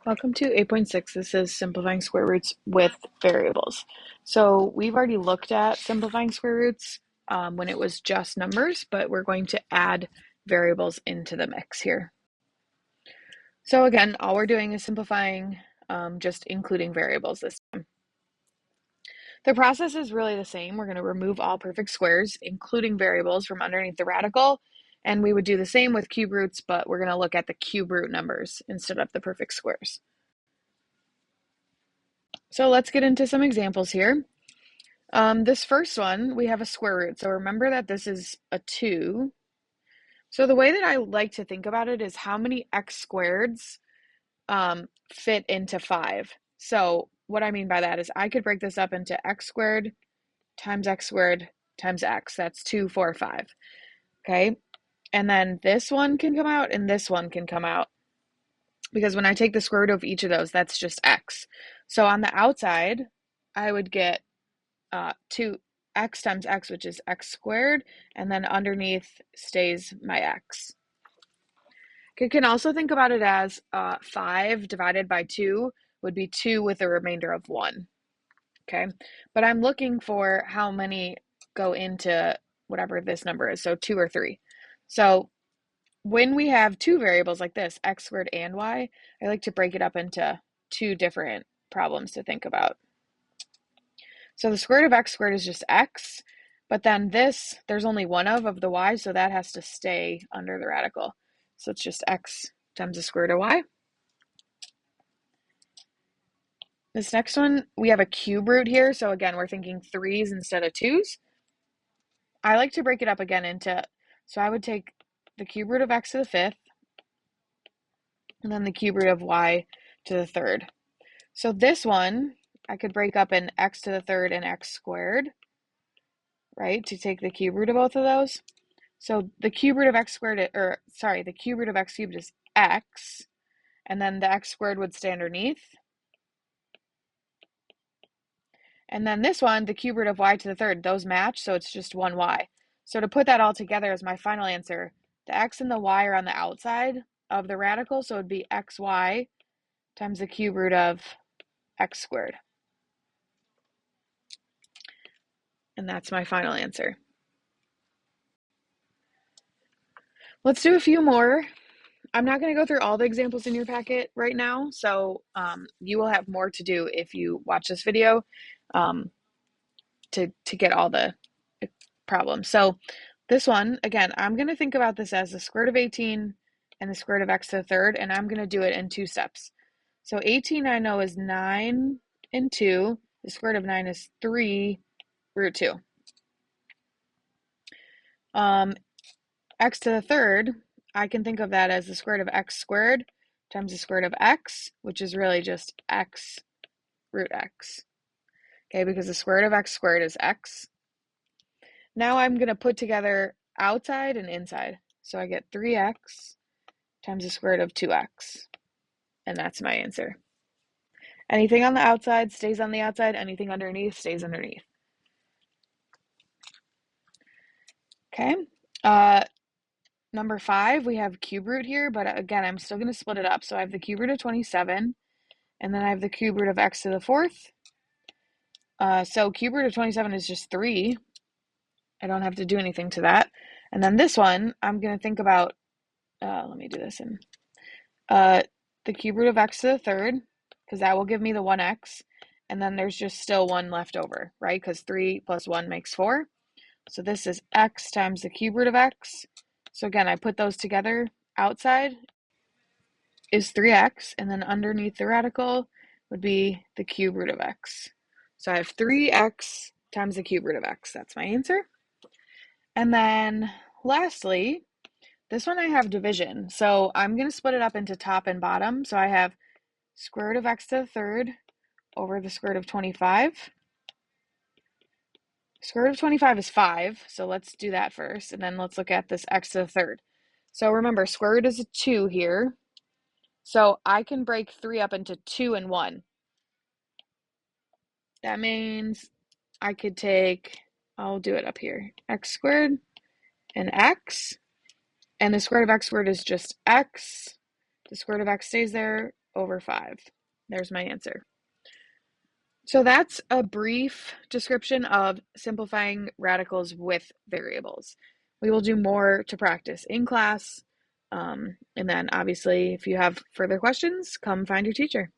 Welcome to 8.6. This is simplifying square roots with variables. So we've already looked at simplifying square roots when it was just numbers, but we're going to add variables into the mix here. So again, all we're doing is simplifying, just including variables this time. The process is really the same. We're going to remove all perfect squares, including variables, from underneath the radical. And we would do the same with cube roots, but we're going to look at the cube root numbers instead of the perfect squares. So let's get into some examples here. This first one, we have a square root. So remember that this is a 2. So the way that I like to think about it is how many x squareds fit into 5. So what I mean by that is I could break this up into x squared times x squared times x. That's 2, 4, 5. Okay. And then this one can come out and this one can come out. Because when I take the square root of each of those, that's just x. So on the outside, I would get 2x times x, which is x squared, and then underneath stays my x. You can also think about it as 5 divided by 2 would be 2 with a remainder of 1. Okay, but I'm looking for how many go into whatever this number is, so 2 or 3. So when we have two variables like this, x squared and y, I like to break it up into two different problems to think about. So the square root of x squared is just x, but then this, there's only one of the y, so that has to stay under the radical. So it's just x times the square root of y. This next one, we have a cube root here, so again, we're thinking 3s instead of 2s. I like to break it up again into, so I would take the cube root of x to the 5th, and then the cube root of y to the 3rd. So this one, I could break up in x to the 3rd and x squared, right, to take the cube root of both of those. So the cube root of x squared, the cube root of x cubed is x, and then the x squared would stay underneath. And then this one, the cube root of y to the 3rd, those match, so it's just 1y. So to put that all together as my final answer, the x and the y are on the outside of the radical, so it would be xy times the cube root of x squared. And that's my final answer. Let's do a few more. I'm not going to go through all the examples in your packet right now, so you will have more to do if you watch this video to get all the problems. So this one, again, I'm going to think about this as the square root of 18 and the square root of x to the 3rd, and I'm going to do it in 2 steps. So 18 I know is 9 and 2. The square root of 9 is 3 root 2. X to the 3rd, I can think of that as the square root of x squared times the square root of x, which is really just x root x. Okay, because the square root of x squared is x. Now I'm going to put together outside and inside. So I get 3x times the square root of 2x. And that's my answer. Anything on the outside stays on the outside. Anything underneath stays underneath. Okay. Number 5, we have cube root here, but again, I'm still going to split it up. So I have the cube root of 27, and then I have the cube root of x to the 4th. So cube root of 27 is just 3. I don't have to do anything to that. And then this one, I'm going to think about, let me do this in, the cube root of x to the 3rd, because that will give me the 1x. And then there's just still 1 left over, right? Because 3 plus 1 makes 4. So this is x times the cube root of x. So again, I put those together. Outside is 3x, and then underneath the radical would be the cube root of x. So I have 3x times the cube root of x. That's my answer. And then lastly, this one I have division. So I'm going to split it up into top and bottom. So I have square root of x to the 3rd over the square root of 25. Square root of 25 is 5, so let's do that first, and then let's look at this x to the 3rd. So remember, square root is a 2 here, so I can break 3 up into 2 and 1. That means I could take, I'll do it up here, x squared and x, and the square root of x squared is just x. The square root of x stays there, over 5. There's my answer. So that's a brief description of simplifying radicals with variables. We will do more to practice in class. And then obviously, if you have further questions, come find your teacher.